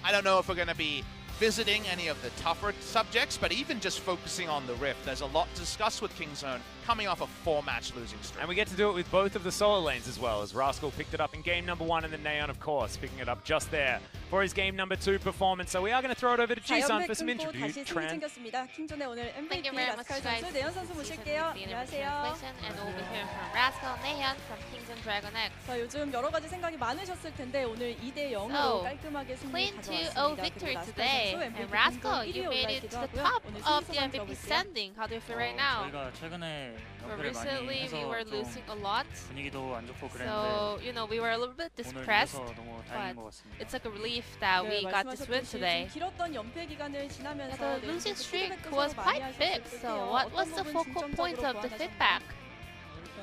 I don't know if we're going to be visiting any of the tougher subjects, but even just focusing on the Rift, there's a lot to discuss with Kingzone coming off a 4-match losing streak. And we get to do it with both of the solo lanes as well, as Rascal picked it up in game number 1, and then Naehyun, of course, picking it up just there for his game number 2 performance. So we are going to throw it over to TusiN for some 다시 introduction. 승리 챙겼습니다. 킹존의 오늘 Thank MVP you very much, 라스칼 guys. 선수, 내현 선수 모실게요. 안녕하세요. And we'll be hearing from Rascal, Naehyun from TusiN Dragon X. 자, 요즘 여러 가지 생각이 많으셨을 텐데 오늘 2대 0으로 So, 깔끔하게 승리 Clean 가져왔습니다. 2-0 victory 그리고 today. 라스칼 And 선수 Rascal, MVP you made it to the 올라있기도 top 하고요. 오늘 of 승리 the 소감 MVP 들어볼게요. standing. How do you feel right now? 저희가 최근에 Well, 연패를 많이 recently we 해서 were 좀 losing a lot. 분위기도 안 좋고 그랬는데 So, you know, we were a little bit 오늘 depressed. 이겨서 너무 다행인 것 같습니다. It's like a relief that we got this win today. 좀 길었던 연패 기간을 지나면서 The losing 선수 streak 피드백도 was 서로 많이 quite big. 하셨을 So, 텐데요. what 어떤 was the 부분 focal point 중점적으로 of the 보완하셨나요? feedback? 일단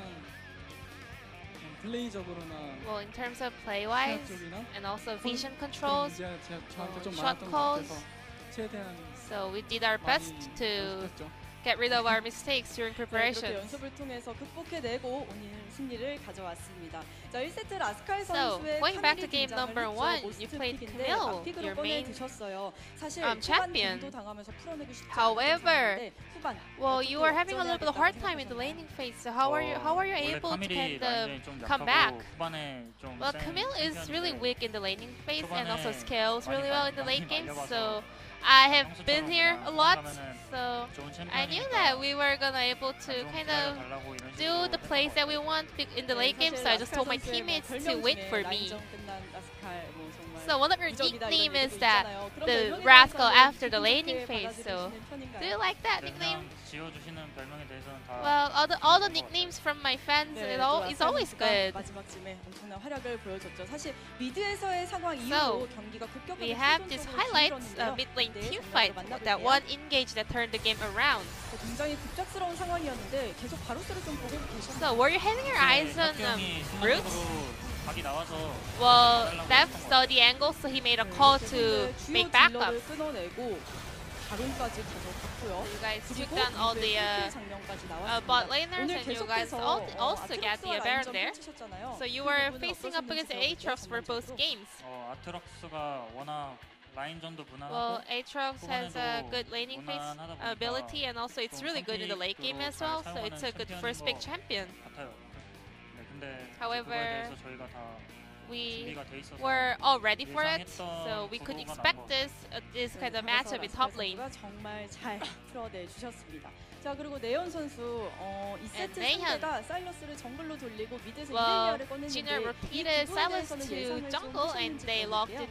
플레이적으로나 Well, in terms of play-wise 쪽이나 and also vision controls, 문제가 저한테 좀 shot 많았던 것 calls. 같아서 최대한 so we did our best 많이 to 연습했죠. get rid of our mistakes during 네, 이렇게 preparation. 연습을 통해서 극복해내고 오늘 승리를 가져왔습니다. 자, 1세트 라스칼 So, 선수의 going back to 칸기 game 등장을 number 했죠. one, 모스트 you played 픽인데 Camille, 앞픽으로 your 꺼내 main 드셨어요. 사실 champion. 후반 공도 당하면서 풀어내기 쉽지 However, 않았는데 후반 well, you were having a little bit of hard time in the laning phase. So how are you 원래 able to 카밀이 kind of 라인전이 좀 come 약하고 back? 후반에 좀 Well, 센 Camille is really 챔피언인데 weak in the laning phase and also 초반에 scales really well in the 많이 late game. 말려봐서 So I have been 평소처럼 here a lot. 생각하면은 So 좋은 I knew 챔피언이니까 that we were gonna able to 좀 kind of 달라고 이런 do 식으로 the plays that we want in the late game. So I just told my teammates to wait for me. So one of your nickname is that the Rascal after the laning phase. So do you like that nickname? 그냥 지어주시는 별명에 대해서는 다 Well, all the nicknames from my fans, it's always good. 마지막쯤에 엄청난 활약을 보여줬죠. 사실 미드에서의 상황 이후로 경기가 급격하게 We have this highlights mid lane team fight, that one engage that turned the game around. 굉장히 급작스러운 상황이었는데 계속 바로스를 좀 보고 계셨나요? So were you having your eyes on Roots? 각이 나와서 Well, Deft saw the angle, so he made a call to make backup. 끊어내고 바론까지 가져갔고요. You guys took down all the bot laners, and you guys also got the Baron there. So you were facing up against Aatrox for both games. 아트럭스가 워낙 라인전도 무난하고 Well, Aatrox has a good laning phase ability, and also it's really good in the late game as well. So it's a good first pick champion. 같아요. 네, 근데 However, 그거에 대해서 저희가 다 We 준비가 돼 있어서 were all ready for it, so we could expect this kind of matchup in top lane. 정말 잘 풀어내 주셨습니다. 자, 그리고 내현 선수 2세트 Naehyun. 상대가 사일러스를 정글로 돌리고 미드에서 Well, 이렐리아를 꺼냈는데 Jin Air repeated silence to jungle, and they locked in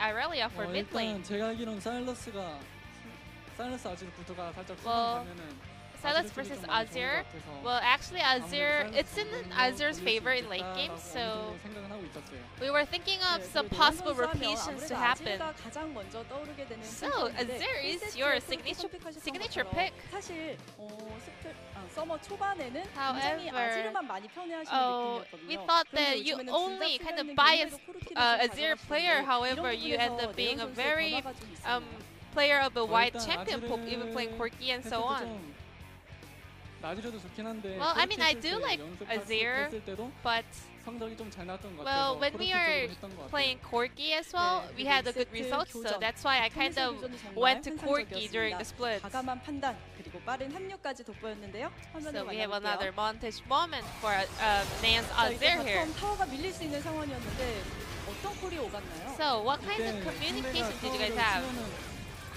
Irelia for mid lane. 일단 제가 알기로는 사일러스 아지르 구도가 살짝 Well, 생각하면은 Silas versus Azir. Well, actually, Azir, it's in Azir's favor in late game, so 생각은 하고 있었어요. we were thinking of some possible rotations to happen. 가장 먼저 떠오르게 되는 So, Azir is your signature pick. 사실 서머 초반에는 굉장히 However, 아지르만 많이 편애하시는 we 느낌이었거든요. thought that you only kind of biased Azir player. However, you end up being a very player of a wide champion pool, even playing Corki and so on. 나지르도 좋긴 한데 Well, I mean, I do like Azir, but 성적이 좀 잘 나왔던 것 well, 같아서 when we are playing Corki as well, we had a good result, so that's why I kind of went to Corki during the split. 과감한 판단 그리고 빠른 합류까지 돋보였는데요. So we have another montage moment for Naehyun's Azir here. 타워가 밀릴 수 있는 상황이었는데 어떤 콜이 오갔나요? So what kind of communication did you guys have?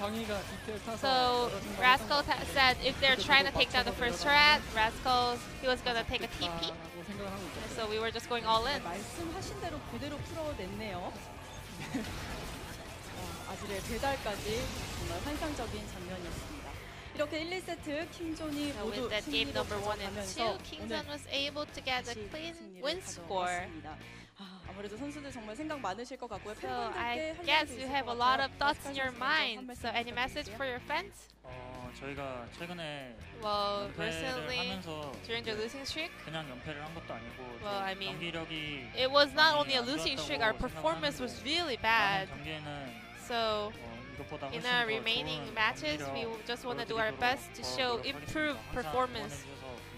광희가 디테일 타서 So Rascal said if they're trying to take down the first turret, Rascal, he was gonna take a TP. 생각을 하고 있었어요. So we were just going all in. 말씀하신 대로 그대로 풀어냈네요. 아지르의 배달까지 정말 환상적인 장면이었습니다. 이렇게 1, 2세트 킹존이 So 모두 with that game 승리로 number 1 and 2, 가져가면서 TusiN was able to get a clean win score. 아무래도 선수들 정말 생각 많으실 것 같고요. So I guess you have a lot of thoughts in your mind. So any message for your fans? 저희가 최근에 Well, 연패를 recently 하면서 during the losing streak, 그냥 연패를 한 것도 아니고 well, I mean, 경기력이 it was not only a losing streak. Our performance was really bad. 경기에는 So 이것보다 in 훨씬 our 더 remaining 좋은 matches, we 경기력 just want to do our best to show improved performance.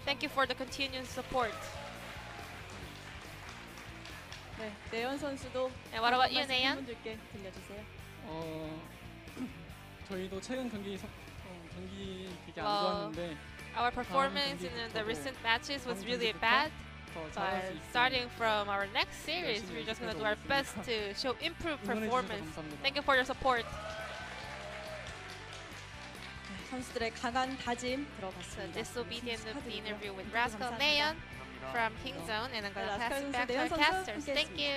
Thank you for the continued support. 네, 내현 선수도 And what about you, Naehyun? 분들께 들려주세요. 저희도 최근 경기 되게 안 Well, 좋았는데 our performance in the recent matches was really bad. 더 잘할 수 But 있게 starting from our next series, we're just gonna do our best to show improved 응원해 주셔서 performance. 감사합니다. Thank you for your support. 선수들의 강한 다짐 So 들어봤습니다. this will be the end of the 축하드리고요. interview with 모두 Rascal 감사합니다. Naehyun 감사합니다. from Kingzone, and I'm gonna pass it back to Rascal our 선수, casters. 함께 Thank you.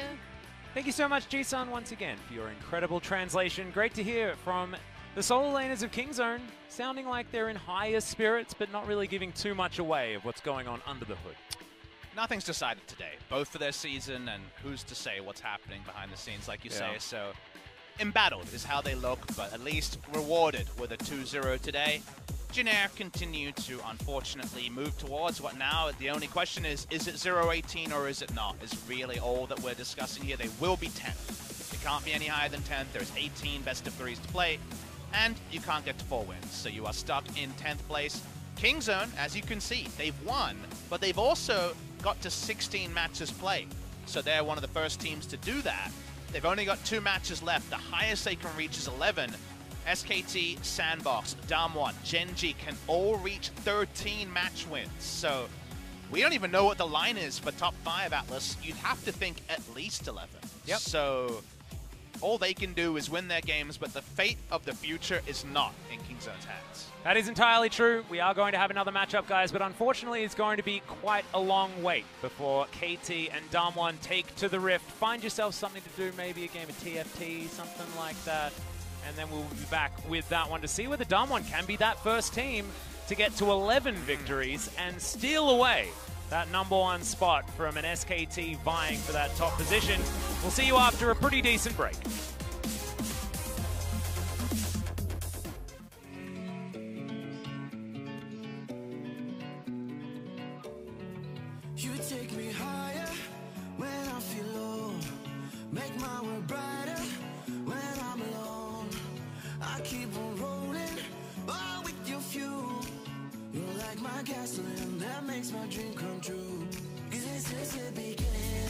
Thank you so much, Jisun, once again, for your incredible translation. Great to hear from the solo laners of Kingzone, sounding like they're in higher spirits, but not really giving too much away of what's going on under the hood. Nothing's decided today, both for their season and who's to say what's happening behind the scenes, like you say. So, embattled is how they look, but at least rewarded with a 2-0 today. Jin Air continue to, unfortunately, move towards what now the only question is it 0-18 or is it not? Is really all that we're discussing here. They will be 10th. It can't be any higher than 10th. There's 18 best of 3s to play, and you can't get to 4 wins. So you are stuck in 10th place. Kingzone, as you can see, they've won, but they've also got to 16 matches played. So they're one of the first teams to do that. They've only got 2 matches left. The highest they can reach is 11. SKT, Sandbox, Damwon, Genji can all reach 13 match wins. So we don't even know what the line is for top 5, Atlas. You'd have to think at least 11. Yep. So all they can do is win their games, but the fate of the future is not in Kingzone's hands. That is entirely true. We are going to have another matchup, guys, but unfortunately it's going to be quite a long wait before KT and Damwon take to the Rift. Find yourself something to do, maybe a game of TFT, something like that. And then we'll be back with that one to see whether Damwon can be that first team to get to 11 victories and steal away that #1 spot from an SKT vying for that top position. We'll see you after a pretty decent break. You take me higher when I feel low, make my world brighter when I'm alone. I keep on rolling, oh, with your fuel. You're like my gasoline that makes my dream come true. 'Cause this is the beginning.